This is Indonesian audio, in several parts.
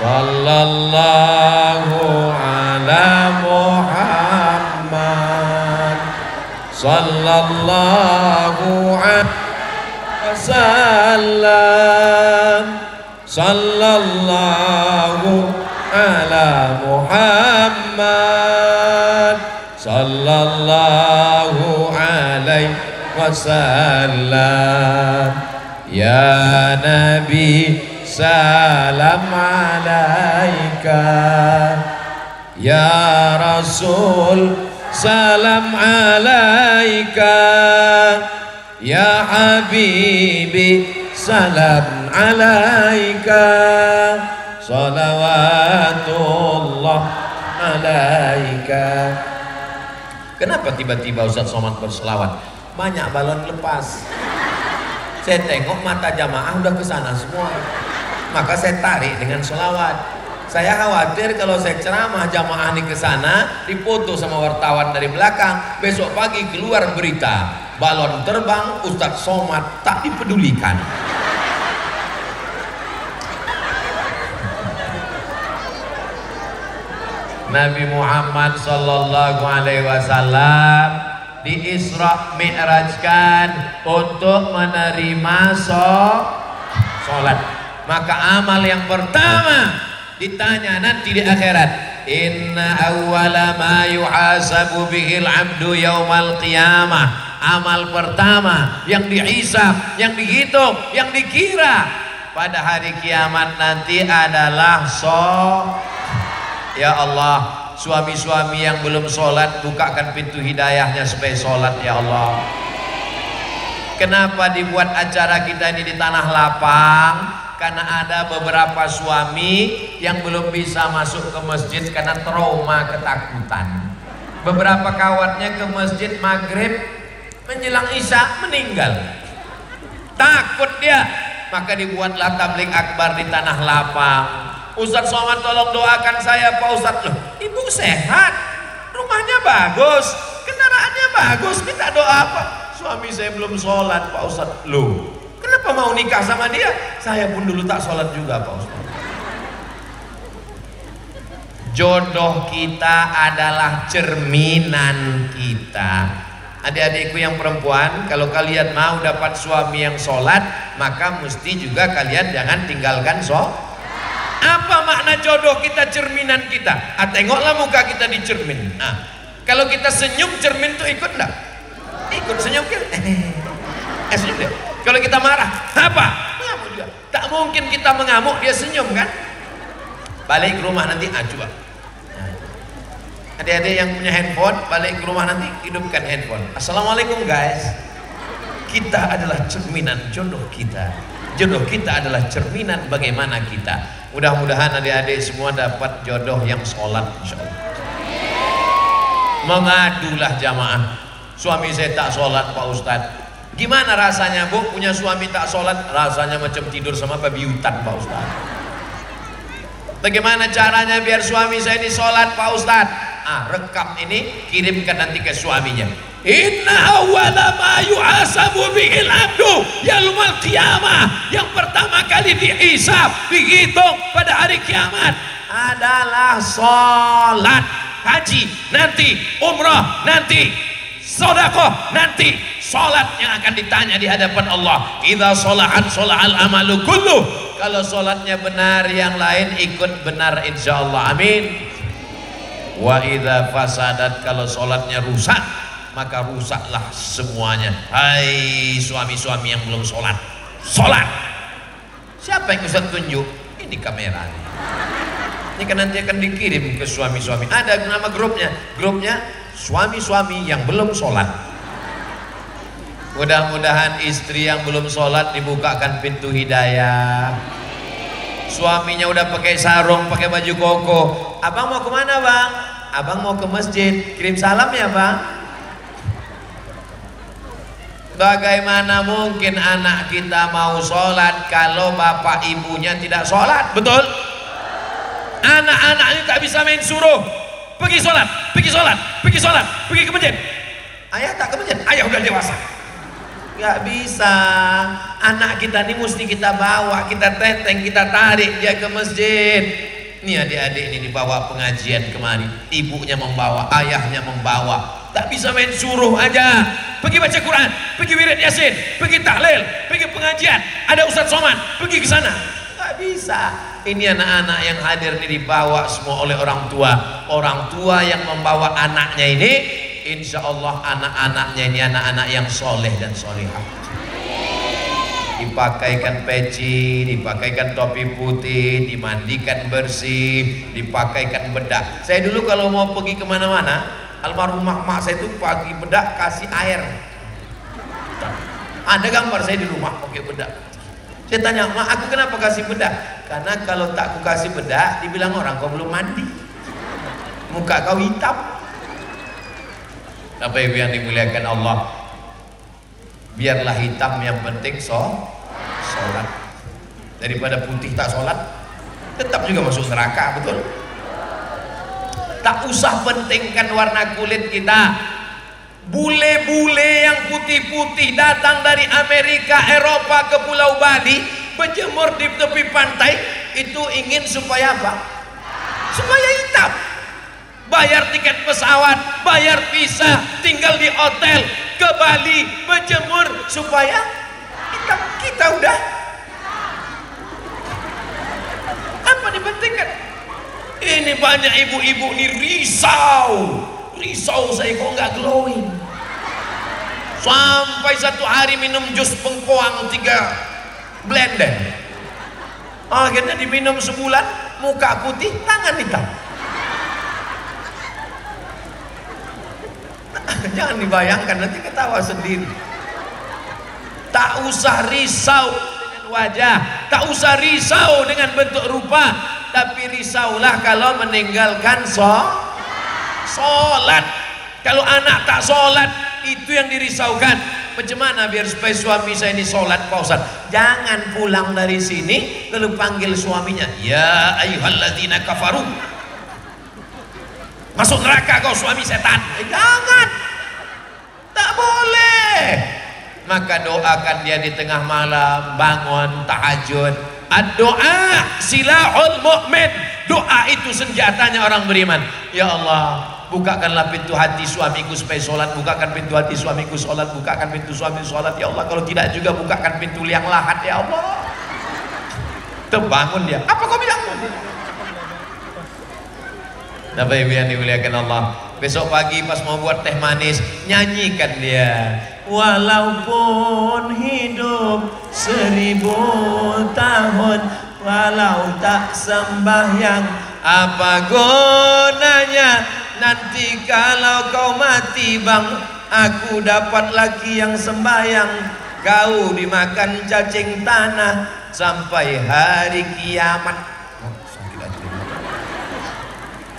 Sallallahu ala Muhammad sallallahu alaihi wasallam sallallahu ala Muhammad sallallahu alaihi wasallam ya Nabi salam alaika ya Rasul salam alaika ya Habibi salam alaika salawatullah alaika. Kenapa tiba-tiba Ustaz Somad berselawat? Banyak balon lepas. Saya tengok mata jamaah udah ke sana semua. Maka saya tarik dengan selawat. Saya khawatir kalau saya ceramah jamaah ini ke sana dipoto sama wartawan dari belakang, besok pagi keluar berita balon terbang Ustadz Somad tak dipedulikan. Nabi Muhammad sallallahu alaihi wasallam di Isra Mi'rajkan untuk menerima sholat. Maka amal yang pertama ditanya nanti di akhirat, inna awwala ma yuhasabu bihil abdu yaumal qiyamah. Amal pertama yang dihisab, yang dihitung, yang dikira pada hari kiamat nanti adalah ya Allah, suami-suami yang belum sholat bukakan pintu hidayahnya supaya sholat ya Allah. Kenapa dibuat acara kita ini di tanah lapang? Karena ada beberapa suami yang belum bisa masuk ke masjid karena trauma ketakutan. Beberapa kawannya ke masjid maghrib menjelang isya meninggal. Takut dia, maka dibuatlah tabligh akbar di tanah lapang. Ustadz Somad tolong doakan saya Pak Ustadz. Loh, ibu sehat, rumahnya bagus, kendaraannya bagus, minta doa apa? Suami saya belum sholat Pak Ustadz. Loh, kenapa mau nikah sama dia? Saya pun dulu tak sholat juga Pak Ustadz. Jodoh kita adalah cerminan kita. Adik-adikku yang perempuan, kalau kalian mau dapat suami yang sholat, maka mesti juga kalian jangan tinggalkan sholat. Apa makna jodoh kita cerminan kita? Tengoklah muka kita di cermin. Nah, kalau kita senyum, cermin tuh ikut enggak? Ikut senyum kan? Senyum dia. Kalau kita marah, apa? Mengamuk juga. Tak mungkin kita mengamuk dia senyum kan? Balik ke rumah nanti coba. Adik-adik yang punya handphone, balik ke rumah nanti hidupkan handphone. Assalamualaikum guys. Kita adalah cerminan jodoh kita. Jodoh kita adalah cerminan bagaimana kita. Mudah-mudahan adik-adik semua dapat jodoh yang sholat insyaallah. Mengadulah jamaah, suami saya tak sholat Pak Ustadz. Gimana rasanya Bu punya suami tak sholat? Rasanya macam tidur sama babi hutan Pak Ustadz. Bagaimana caranya biar suami saya ini sholat Pak Ustadz? Rekam ini, kirimkan nanti ke suaminya. Inna awwala ma yuhasabu bihil abdu yaumal qiyamah. Yang pertama kali dihisab, dihitung pada hari kiamat adalah sholat. Haji nanti, umrah nanti, sedekah nanti, sholat yang akan ditanya di hadapan Allah. Idza sholahat sholahal amalu kullu. Kalau sholatnya benar, yang lain ikut benar insyaallah. Amin. Wa idza fasadat, kalau sholatnya rusak, maka rusaklah semuanya. Hai suami-suami yang belum sholat, sholat. Siapa yang Ustaz tunjuk? Ini kamera. Ini kan nanti akan dikirim ke suami-suami. Ada nama grupnya, suami-suami yang belum sholat. Mudah-mudahan istri yang belum sholat dibukakan pintu hidayah. Suaminya udah pakai sarung, pakai baju koko. Abang mau kemana bang? Abang mau ke masjid. Kirim salam ya bang. Bagaimana mungkin anak kita mau sholat kalau bapak ibunya tidak sholat? Betul? Anak-anak ini tak bisa main suruh pergi sholat, pergi sholat, pergi sholat, pergi ke masjid. Ayah tak ke masjid, ayah udah dewasa. Gak bisa. Anak kita ini mesti kita bawa, kita teteng, kita tarik dia ke masjid. Nih adik-adik ini dibawa pengajian kemari, ibunya membawa, ayahnya membawa. Tak bisa main suruh aja. Pergi baca Quran, pergi wirid Yasin, pergi tahlil, pergi pengajian. Ada Ustadz Somad, pergi ke sana. Gak bisa. Ini anak-anak yang hadir ini dibawa semua oleh orang tua. Orang tua yang membawa anaknya ini, insya Allah anak-anaknya ini anak-anak yang soleh dan solehah. Dipakaikan peci, dipakaikan topi putih, dimandikan bersih, dipakaikan bedak. Saya dulu kalau mau pergi kemana-mana, almarhumah mak saya itu pagi bedak kasih air. Ada gambar saya di rumah pakai bedak. Saya tanya, mak aku kenapa kasih bedak? Karena kalau tak aku kasih bedak, dibilang orang kau belum mandi, muka kau hitam. Apa yang dimuliakan Allah, biarlah hitam, yang penting sholat. Daripada putih tak sholat, tetap juga masuk neraka, betul? Tak usah pentingkan warna kulit kita. Bule-bule yang putih-putih datang dari Amerika, Eropa ke Pulau Bali, berjemur di tepi pantai, itu ingin supaya apa? Supaya hitam. Bayar tiket pesawat, bayar visa, tinggal di hotel ke Bali, berjemur supaya hitam. Kita udah apa dipentingkan? Ini banyak ibu-ibu nih risau saya kok nggak glowing. Sampai satu hari minum jus bengkoang 3 blender, akhirnya diminum sebulan, muka putih, tangan hitam. Jangan dibayangkan, nanti ketawa sendiri. Tak usah risau dengan wajah, tak usah risau dengan bentuk rupa, tapi risaulah kalau meninggalkan sholat. Kalau anak tak sholat, itu yang dirisaukan. Bagaimana biar supaya suami saya ini sholat, Pak Ustaz? Jangan pulang dari sini lalu panggil suaminya, ya ayyuhalladzina kafaru, masuk neraka kau suami setan. Jangan, tak boleh. Maka doakan dia di tengah malam, bangun tahajud. Doa silahul mu'min. Doa itu senjatanya orang beriman. Ya Allah, bukakanlah pintu hati suamiku supaya sholat, bukakan pintu hati suamiku sholat, bukakan pintu suami sholat. Ya Allah, kalau tidak juga bukakan pintu liang lahat. Ya Allah, terbangun dia. Apa kau bilang? Bapak Ibu yang dimuliakan Allah, besok pagi pas mau buat teh manis, nyanyikan dia, walaupun hidup 1000 tahun, walau tak sembahyang, apa gunanya nanti kalau kau mati bang, aku dapat laki yang sembahyang, kau dimakan cacing tanah sampai hari kiamat.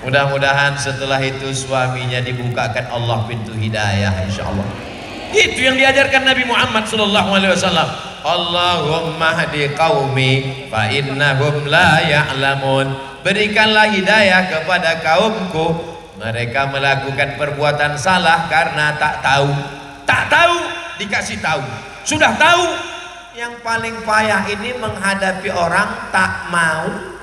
Mudah-mudahan setelah itu suaminya dibukakan Allah pintu hidayah, insya Allah. Itu yang diajarkan Nabi Muhammad SAW. Allahumma hadi qaumi fa innahum la ya'lamun. Berikanlah hidayah kepada kaumku, mereka melakukan perbuatan salah karena tak tahu. Tak tahu dikasih tahu, sudah tahu. Yang paling payah ini menghadapi orang tak mau.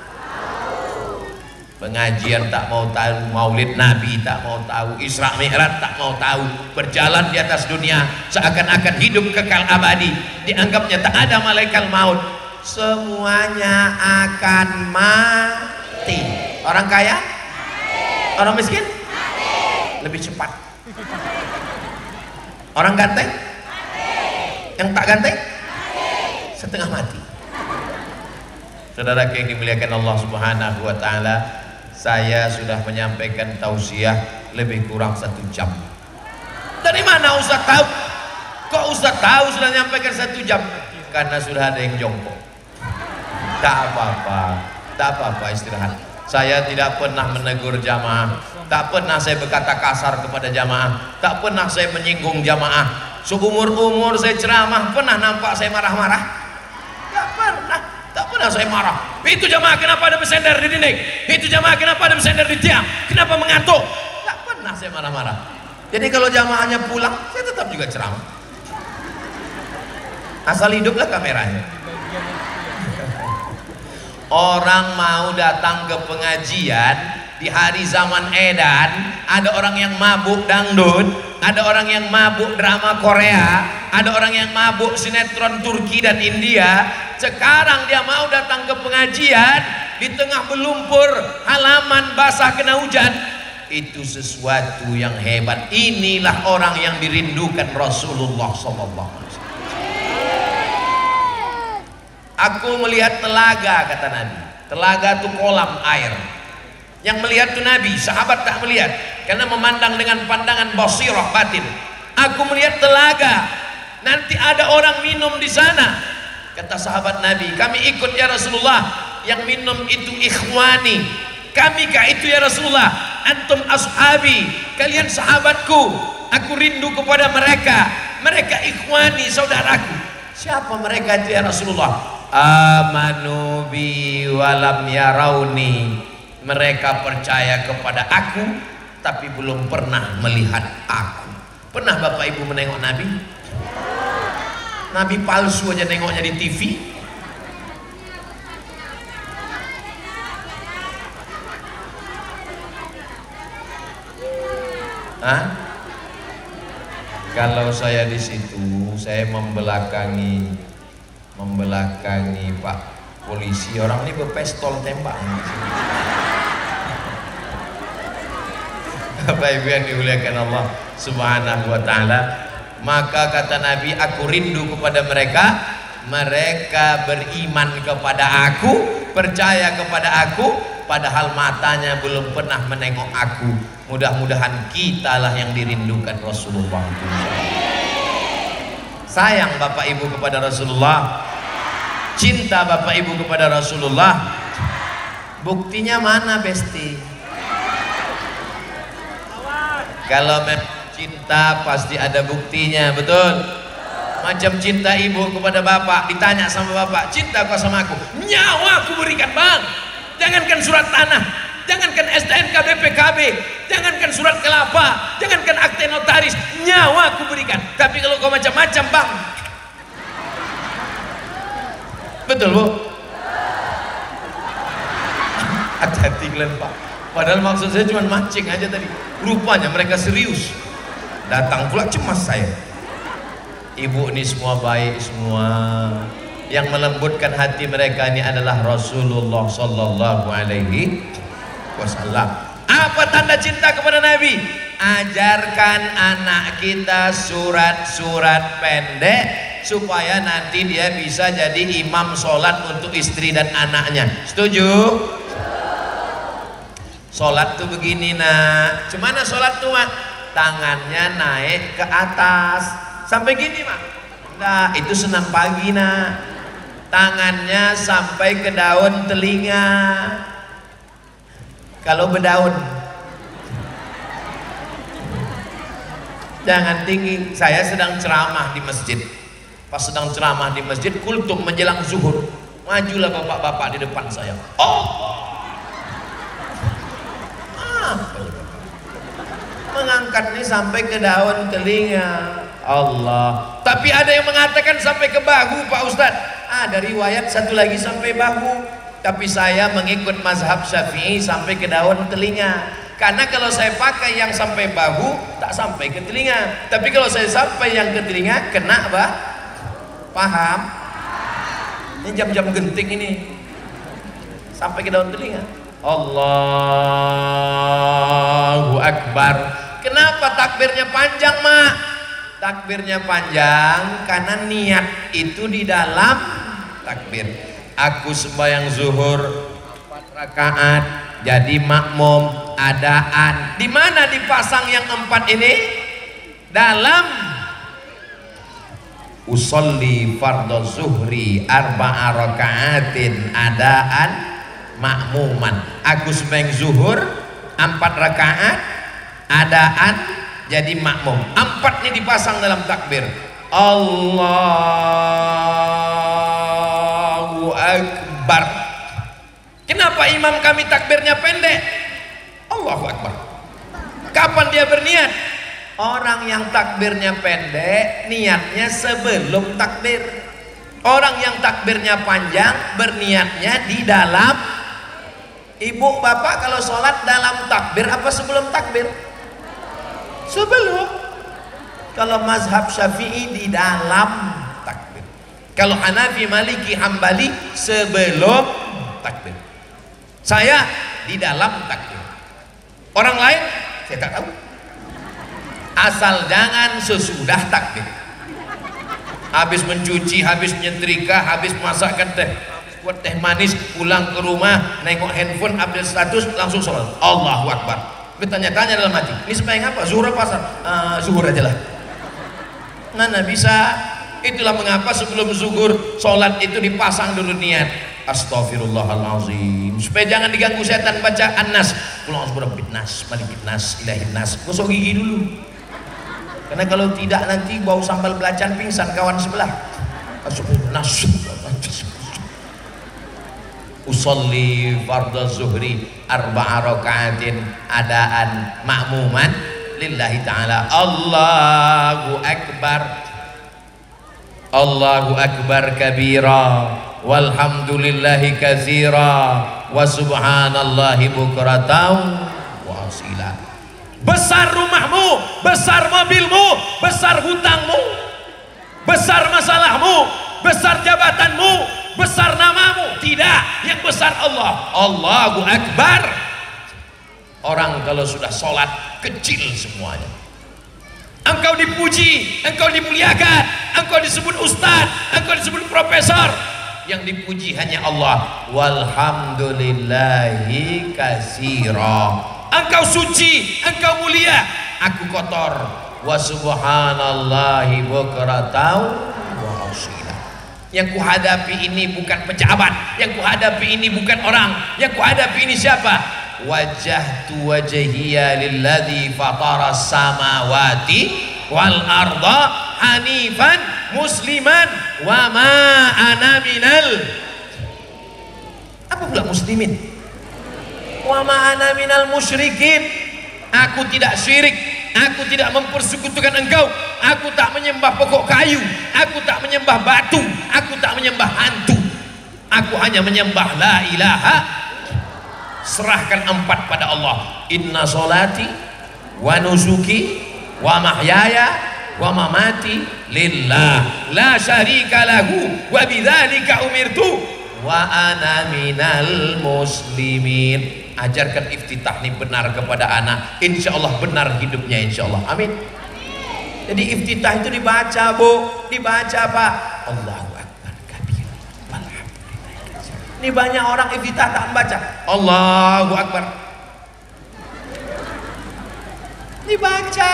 Pengajian tak mau tahu, maulid Nabi tak mau tahu, Isra Mi'raj tak mau tahu, berjalan di atas dunia seakan-akan hidup kekal abadi, dianggapnya tak ada malaikat maut, semuanya akan mati. Orang kaya, orang miskin, lebih cepat. Orang ganteng, yang tak ganteng, setengah mati. Saudara yang dimuliakan Allah Subhanahu wa Ta'ala, saya sudah menyampaikan tausiah lebih kurang 1 jam. Dari mana Ustaz tahu? Kok Ustaz tahu sudah menyampaikan 1 jam? Karena sudah ada yang jongkok. Tak apa-apa, tak apa-apa, istirahat. Saya tidak pernah menegur jamaah, tak pernah saya berkata kasar kepada jamaah, tak pernah saya menyinggung jamaah. Seumur-umur saya ceramah, pernah nampak saya marah-marah? Tak pernah Mana saya marah? Itu jamaah kenapa ada bersender di dinding? Itu jamaah kenapa ada bersender di tiang? Kenapa mengantuk? Tidak pernah saya marah-marah. Jadi kalau jamaahnya pulang, saya tetap juga ceramah. Asal hiduplah kameranya. Orang mau datang ke pengajian di hari zaman edan, ada orang yang mabuk dangdut, ada orang yang mabuk drama Korea, ada orang yang mabuk sinetron Turki dan India. Sekarang dia mau datang ke pengajian di tengah berlumpur, halaman basah kena hujan. Itu sesuatu yang hebat. Inilah orang yang dirindukan Rasulullah SAW. Aku melihat telaga, kata Nabi. Telaga itu kolam air. Yang melihat itu Nabi, sahabat tak melihat karena memandang dengan pandangan basirah batin. Aku melihat telaga, nanti ada orang minum di sana. Kata sahabat Nabi, kami ikut ya Rasulullah. Yang minum itu ikhwani. Kami kah itu ya Rasulullah? Antum ashabi, kalian sahabatku. Aku rindu kepada mereka. Mereka ikhwani, saudaraku. Siapa mereka itu ya Rasulullah? Amanu bi walam yarauni. Mereka percaya kepada aku tapi belum pernah melihat aku. Pernah Bapak Ibu menengok Nabi? Nabi palsu aja nengoknya di TV. Hah? Kalau saya di situ, saya membelakangi Pak polisi. Orang ini berpistol tembak. Bapak Ibu yang dimuliakan Allah Subhanahu wa taala, maka kata Nabi, aku rindu kepada mereka. Mereka beriman kepada aku, percaya kepada aku, padahal matanya belum pernah menengok aku. Mudah-mudahan kitalah yang dirindukan Rasulullah. Sayang Bapak Ibu kepada Rasulullah, cinta Bapak Ibu kepada Rasulullah. Buktinya mana Besti? Kalau cinta pasti ada buktinya, betul? Macam cinta ibu kepada bapak, ditanya sama bapak, cinta kau sama aku? Nyawa aku berikan bang. Jangankan surat tanah, jangankan STNK BPKB, jangankan surat kelapa, jangankan akte notaris, nyawa aku berikan. Tapi kalau kau macam-macam bang, betul Bu? Hati-hati kalian Pak. Padahal maksud saya cuma mancing aja tadi. Rupanya mereka serius. Datang pula cemas saya. Ibu ini semua baik semua. Yang melembutkan hati mereka ini adalah Rasulullah Sallallahu Alaihi Wasallam. Apa tanda cinta kepada Nabi? Ajarkan anak kita surat-surat pendek supaya nanti dia bisa jadi imam sholat untuk istri dan anaknya. Setuju? Sholat tuh begini nak. Cemana sholat tuh mak? Tangannya naik ke atas sampai gini mak. Nah itu senam pagi nak. Tangannya sampai ke daun telinga. Kalau berdaun jangan tinggi. Saya sedang ceramah di masjid. Pas sedang ceramah di masjid, kultum menjelang zuhur, majulah bapak-bapak di depan saya. Mengangkat ini sampai ke daun telinga. Allah. Tapi ada yang mengatakan sampai ke bahu Pak Ustadz. Ada riwayat satu lagi sampai bahu. Tapi saya mengikut mazhab Syafi'i sampai ke daun telinga. Karena kalau saya pakai yang sampai bahu tak sampai ke telinga. Tapi kalau saya sampai yang ke telinga kena apa? Paham? Ini jam-jam genting ini. Sampai ke daun telinga. Allahu Akbar. Kenapa takbirnya panjang mak? Takbirnya panjang karena niat itu di dalam takbir. Aku sembahyang zuhur 4 rakaat jadi makmum adaan. Di mana dipasang yang 4 ini? Dalam usolli fardhu zuhri 4 rakaatin adaan makmuman. Aku sembahyang zuhur 4 rakaat adaan jadi makmum. 4 ini dipasang dalam takbir. Allahu Akbar. Akbar. Kenapa imam kami takbirnya pendek? Allahu Akbar. Kapan dia berniat? Orang yang takbirnya pendek niatnya sebelum takbir. Orang yang takbirnya panjang berniatnya di dalam. Ibu bapak kalau sholat dalam takbir apa sebelum takbir? Sebelum. Kalau mazhab Syafi'i di dalam takbir. Kalau Hanafi, Maliki, Hambali sebelum takbir. Saya di dalam takbir. Orang lain saya tak tahu. Asal jangan sesudah takbir. Habis mencuci, habis nyetrika, habis masakkan teh, buat teh manis, pulang ke rumah, nengok handphone, update status, langsung sholat. Allahu Akbar. Bertanya-tanya dalam hati, ini supaya apa? Zuhur apa asar? Zuhur aja lah. Mana bisa? Itulah mengapa sebelum zuhur sholat itu dipasang dulu niat. Astaghfirullahalazim. Supaya jangan diganggu setan baca An-Nas. Pulang surah Bitnas, Malikitnas, Ilahinnas. Gosok gigi dulu. Karena kalau tidak nanti bau sambal belacan pingsan kawan sebelah. Nas. Usolli fardhu zuhri arba'a raka'atin adaan ma'muman lillahi ta'ala. Allahu akbar. Allahu akbar kabira walhamdulillahi katsira wa subhanallahi bukratan wa asila. Besar rumahmu, besar mobilmu, besar hutangmu, besar masalahmu, besar jabatanmu, besar namamu. Tidak, yang besar Allah. Allahu Akbar. Orang kalau sudah sholat kecil semuanya. Engkau dipuji, engkau dimuliakan, engkau disebut ustaz, engkau disebut profesor. Yang dipuji hanya Allah. Walhamdulillahi katsira. Engkau suci, engkau mulia, aku kotor. Wa subhanallahi bukratan wa asila. Yang kuhadapi ini bukan pejabat, yang kuhadapi ini bukan orang, yang kuhadapi ini siapa? Wajjahtu wajhiya lilladzi fatara samawati wal arda hanifan musliman wa ma ana minal. Apa pula muslimin? Wa ma ana minal musyrikin. Aku tidak syirik, aku tidak mempersekutukan engkau, aku tak menyembah pokok kayu, aku tak menyembah batu, aku tak menyembah hantu, aku hanya menyembah la ilaha. Serahkan empat pada Allah. Inna solati wa nusuki wa mahyaya wa mamati lillah la syarika lahu wa bidzalika umirtu wa ana minal muslimin. Ajarkan iftitah ini benar kepada anak, insya Allah benar hidupnya, insya Allah, amin. Jadi iftitah itu dibaca bu, dibaca pak. Allahu Akbar kabir. Ini banyak orang iftitah tak membaca Allahu Akbar. Dibaca,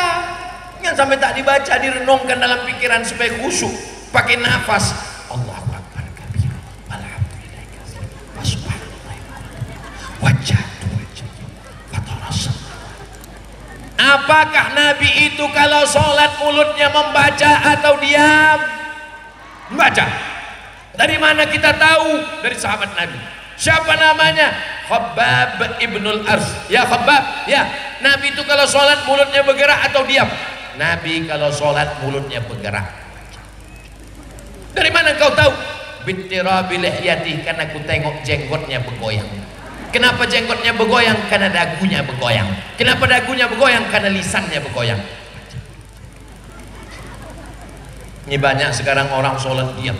yang sampai tak dibaca direnungkan dalam pikiran supaya khusyuk, pakai nafas. Allahu Akbar kabir. Alhamdulillah kabir. Subhanallah. Wajah. Apakah Nabi itu kalau sholat mulutnya membaca atau diam? Membaca. Dari mana kita tahu? Dari sahabat Nabi. Siapa namanya? Khabbab ibnul Ars. Ya Khabbab, ya. Nabi itu kalau sholat mulutnya bergerak atau diam? Nabi kalau sholat mulutnya bergerak. Dari mana kau tahu? Bittirabi lihyati, karena aku tengok jenggotnya bergoyang. Kenapa jenggotnya bergoyang? Karena dagunya bergoyang. Kenapa dagunya bergoyang? Karena lisannya bergoyang. Ini banyak sekarang orang sholat diam.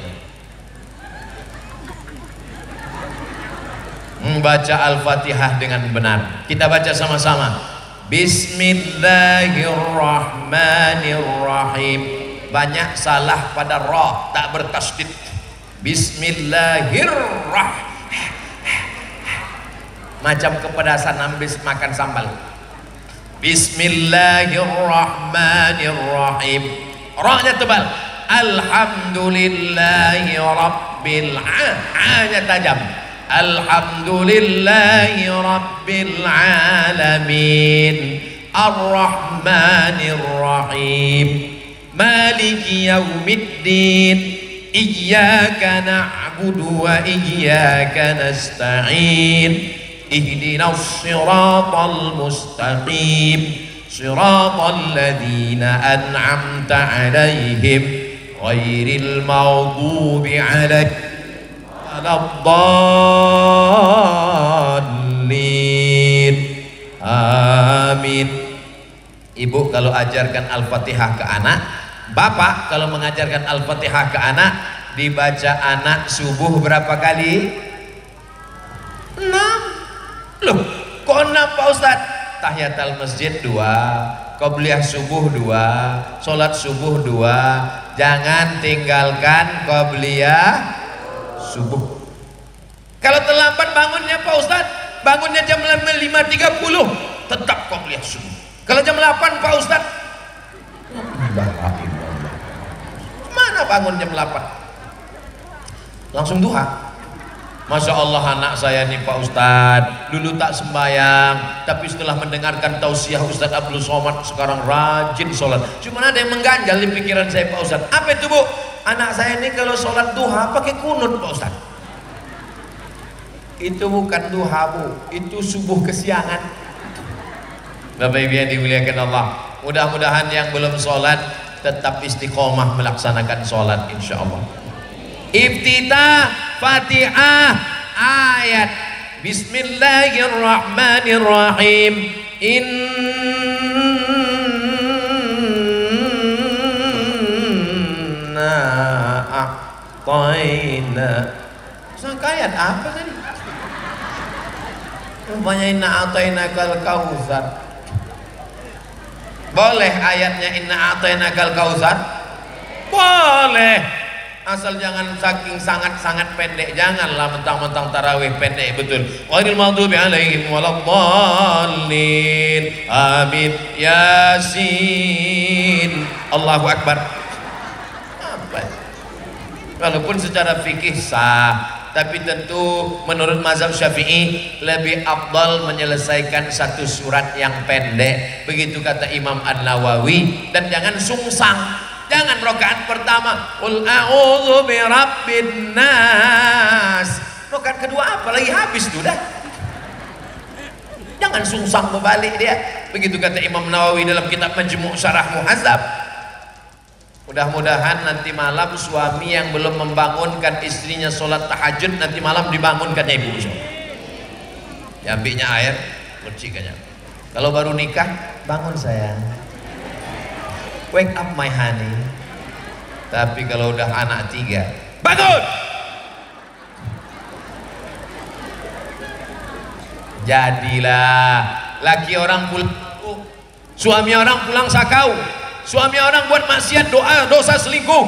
Membaca Al-Fatihah dengan benar. Kita baca sama-sama. Bismillahirrahmanirrahim. Banyak salah pada ra, tak bertasdid. Bismillahirrahmanirrahim. Macam kepedasan habis makan sambal. Bismillahirrahmanirrahim. Ra-nya tebal. Alhamdulillahi rabbil a-nya tajam. Alhamdulillahi rabbil alamin. Ar-Rahmanir-Rahim. Maliki yaumiddin. Iyyaka na'budu na'budu wa iyyaka nasta'in ihdinas siratal mustaqim siratal ladzina an'amta 'alaihim ghairil maghdubi 'alaihim waladdallin. Amin. Ibu kalau ajarkan Al-Fatihah ke anak, bapak kalau mengajarkan Al-Fatihah ke anak, dibaca anak subuh berapa kali? 6. Loh, kok 6 Pak Ustadz? Tahiyatul masjid 2, qobliyah subuh 2, sholat subuh 2. Jangan tinggalkan qobliyah subuh. Kalau terlambat bangunnya Pak Ustadz, bangunnya jam 5.30, tetap qobliyah subuh. Kalau jam 8 Pak Ustadz, mana bangun jam 8? Langsung duha. Masya Allah anak saya nih Pak Ustadz, dulu tak sembahyang, tapi setelah mendengarkan tausiah Ustadz Abdul Somad sekarang rajin sholat. Cuma ada yang mengganjal di pikiran saya Pak Ustadz. Apa itu Bu? Anak saya ini kalau sholat duha pakai kunut Pak Ustadz. Itu bukan duha Bu, itu subuh kesiangan. Bapak Ibu yang dimuliakan Allah, mudah-mudahan yang belum sholat tetap istiqomah melaksanakan sholat insyaallah. Iftitah Fatihah ayat Bismillahirrahmanirrahim. Inna a'tayna. Ayat apa tadi? Rupanya inna a'tainakal kautsar. Boleh ayatnya inna a'tainakal kautsar? Boleh, asal jangan saking sangat-sangat pendek. Janganlah mentang-mentang tarawih pendek betul. Ghairil maghdubi alaihim waladdallin. Amin. Yasin. Allahu Akbar. Apa? Walaupun secara fikih sah, tapi tentu menurut mazhab Syafi'i lebih afdal menyelesaikan satu surat yang pendek. Begitu kata Imam An-Nawawi. Dan jangan sungsang. Jangan rakaat pertama qul a'udzu birabbin nas. Rakaat kedua apa lagi habis sudah. Jangan sungsang berbalik dia. Begitu kata Imam Nawawi dalam kitab Majmu' Syarah Muhadzab. Mudah-mudahan nanti malam suami yang belum membangunkan istrinya sholat tahajud, nanti malam dibangunkannya ibu. Diambilnya air, bersihkannya. Kalau baru nikah, bangun sayang, wake up my honey. Tapi kalau udah anak 3, bangun. Jadilah laki orang pulang, suami orang pulang sakau. Suami orang buat maksiat, dosa selingkuh,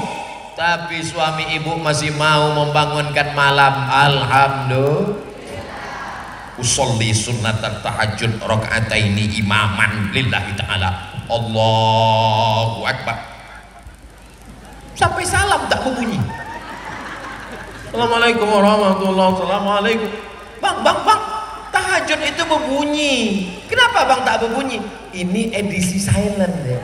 tapi suami ibu masih mau membangunkan malam. Alhamdulillah. Usolli sunnatan tahajud rakaataini imaman lillahi ta'ala. Allahu Akbar. Sampai salam tak berbunyi. Assalamualaikum warahmatullahi wabarakatuh. Assalamualaikum. Bang. Tahajud itu berbunyi. Kenapa bang tak berbunyi? Ini edisi silent ya.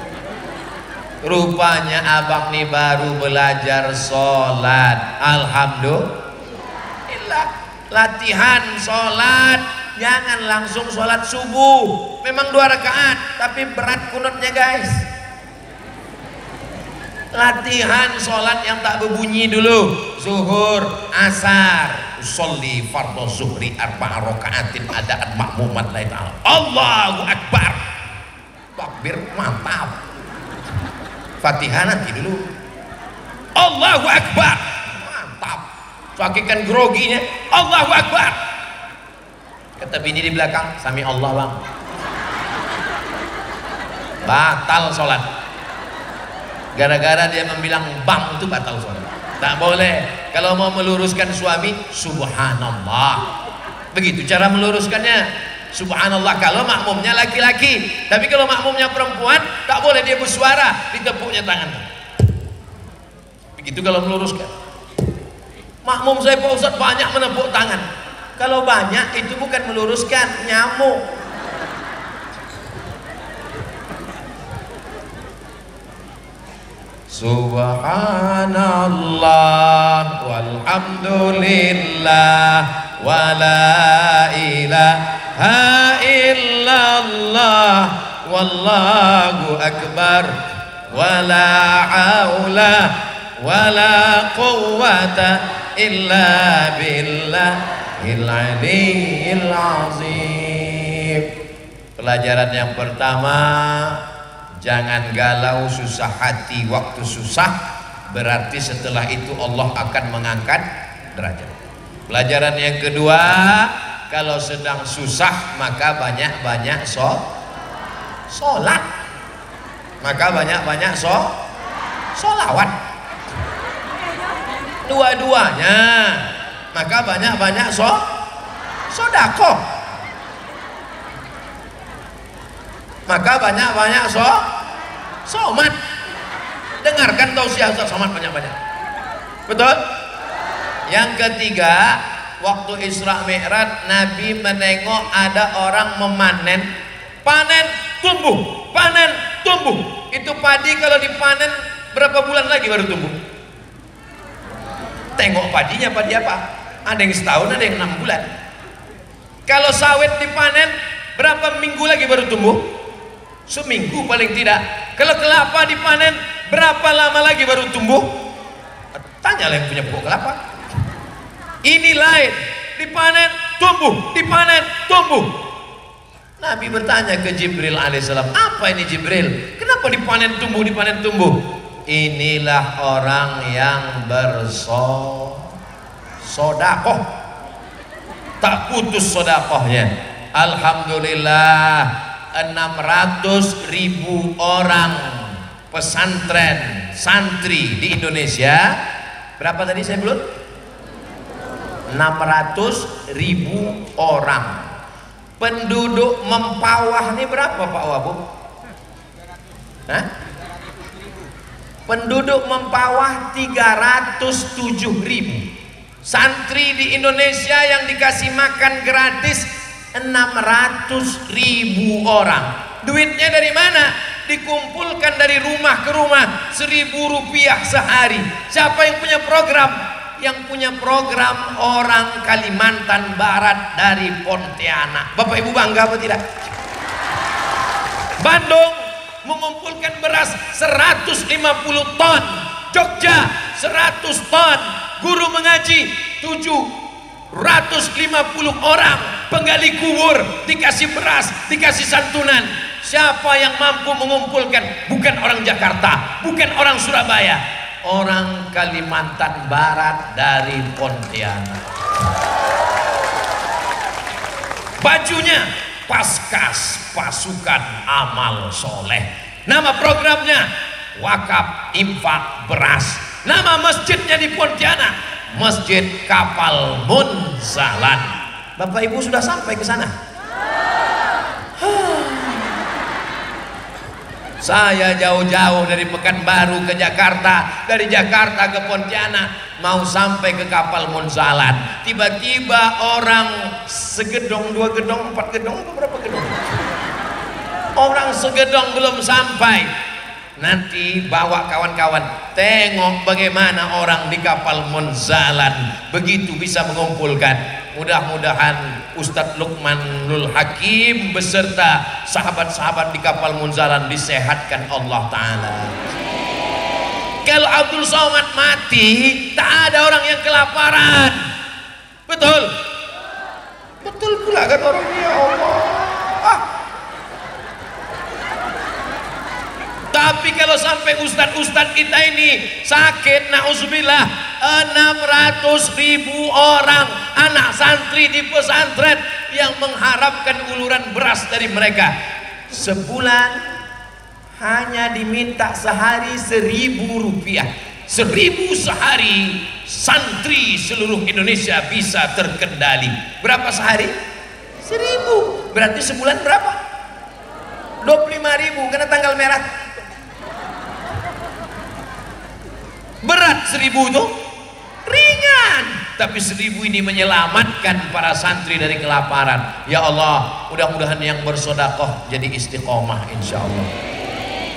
Rupanya abang nih baru belajar sholat. Alhamdulillah. Latihan sholat. Jangan langsung sholat subuh. Memang 2 rakaat, tapi berat kunutnya guys. Latihan sholat yang tak berbunyi dulu. Zuhur, asar. Usolli fardhu zuhri 4 rakaatin adaan makmumat lillahi ta'ala. Allahu Akbar. Takbir mantap. Fatihah nanti dulu. Allahu Akbar. Mantap. Sakikan groginya. Allahu Akbar. Kata bini di belakang, sami Allah bang. Batal sholat. Gara-gara dia membilang bang itu batal sholat. Tak boleh. Kalau mau meluruskan suami, subhanallah. Begitu cara meluruskannya. Subhanallah kalau makmumnya laki-laki, tapi kalau makmumnya perempuan tak boleh dia bersuara, ditepuknya tangan. Begitu kalau meluruskan. Makmum saya Pak Ustadz banyak menepuk tangan. Kalau banyak itu bukan meluruskan, nyamuk. Subhanallah walhamdulillah wala ilaha illallah wallahu akbar wala haula wala quwwata illa billahil aliyyil azim. Pelajaran yang pertama, jangan galau susah hati waktu susah, berarti setelah itu Allah akan mengangkat derajat. Pelajaran yang kedua, kalau sedang susah maka banyak-banyak sholat, maka banyak-banyak sholawat, dua-duanya, maka banyak-banyak sodakoh, maka banyak-banyak somat. Dengarkan tausiah Ustaz Somad banyak-banyak. Betul? Yang ketiga, waktu Isra Mi'raj Nabi menengok ada orang memanen, panen tumbuh, panen tumbuh. Itu padi kalau dipanen berapa bulan lagi baru tumbuh? Tengok padinya, padi apa? Ada yang setahun, ada yang 6 bulan. Kalau sawit dipanen berapa minggu lagi baru tumbuh? Seminggu paling tidak. Kalau kelapa dipanen berapa lama lagi baru tumbuh? Tanyalah yang punya pokok kelapa. Ini lain, dipanen tumbuh, dipanen tumbuh. Nabi bertanya ke Jibril alaihissalam, apa ini Jibril? Kenapa dipanen tumbuh, dipanen tumbuh? Inilah orang yang bersodakoh, tak putus sodakohnya. Alhamdulillah, 600.000 orang pesantren santri di Indonesia. Berapa tadi saya belum? 600.000 orang. Penduduk Mempawah ini berapa Pak Wabu? Hah? Penduduk Mempawah 307.000. Santri di Indonesia yang dikasih makan gratis 600.000 orang. Duitnya dari mana? Dikumpulkan dari rumah ke rumah, 1.000 rupiah sehari. Siapa yang punya program? Yang punya program orang Kalimantan Barat dari Pontianak. Bapak Ibu bangga apa tidak? Bandung mengumpulkan beras 150 ton, Jogja 100 ton, guru mengaji 750 orang, penggali kubur dikasih beras, dikasih santunan. Siapa yang mampu mengumpulkan? Bukan orang Jakarta, bukan orang Surabaya, orang Kalimantan Barat dari Pontianak. Bajunya Paskas Pasukan Amal Soleh. Nama programnya Wakaf Infak Beras. Nama masjidnya di Pontianak Masjid Kapal Munzalan. Bapak Ibu sudah sampai ke sana? Saya jauh-jauh dari Pekanbaru ke Jakarta, dari Jakarta ke Pontianak, mau sampai ke Kapal Munzalan. Tiba-tiba orang segedong, 2 gedong, 4 gedong, berapa gedong? Orang segedong belum sampai. Nanti bawa kawan-kawan, tengok bagaimana orang di Kapal Munzalan begitu bisa mengumpulkan. Mudah-mudahan Ustadz Luqmanul Hakim beserta sahabat-sahabat di Kapal Munzalan disehatkan Allah Ta'ala. Kalau Abdul Somad mati, tak ada orang yang kelaparan. Betul? Betul pula kan orangnya, ya Allah. Tapi kalau sampai ustadz-ustadz kita ini sakit, na'udzubillah, 600.000 orang anak santri di pesantren yang mengharapkan uluran beras dari mereka. Sebulan hanya diminta sehari 1.000 rupiah. 1.000 sehari, santri seluruh Indonesia bisa terkendali. Berapa sehari? 1.000. Berarti sebulan berapa? 25.000 karena tanggal merah. Berat 1.000 itu ringan, tapi 1.000 ini menyelamatkan para santri dari kelaparan. Ya Allah, mudah-mudahan yang bersodakoh jadi istiqomah insya Allah.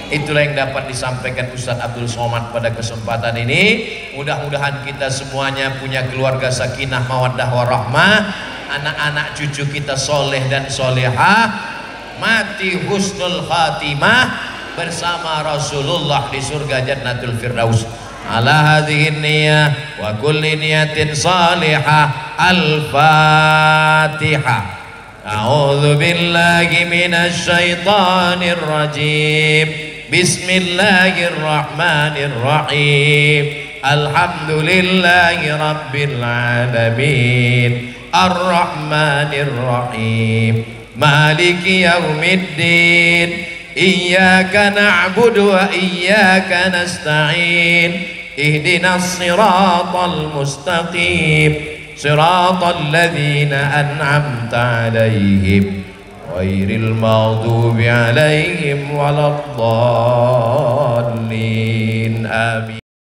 Itulah yang dapat disampaikan Ustadz Abdul Somad pada kesempatan ini. Mudah-mudahan kita semuanya punya keluarga sakinah mawaddah warahmah, anak-anak cucu kita soleh dan solehah, mati husnul khatimah bersama Rasulullah di surga Jannatul Firdaus. Ala hadhihi niyyah wa kulli niyatin salihah. Al-Fatihah. A'udzu billahi minasy syaithanir rajim. Bismillahirrahmanirrahim. Alhamdulillahi rabbil alamin. Ar-Rahmanir Rahim. Maliki yaumiddin. Iyyaka na'budu wa iyyaka nasta'in. Ihdinas siratal mustaqim. Siratal ladzina an'amta 'alaihim ghairil maghdubi 'alaihim waladdallin. Amin.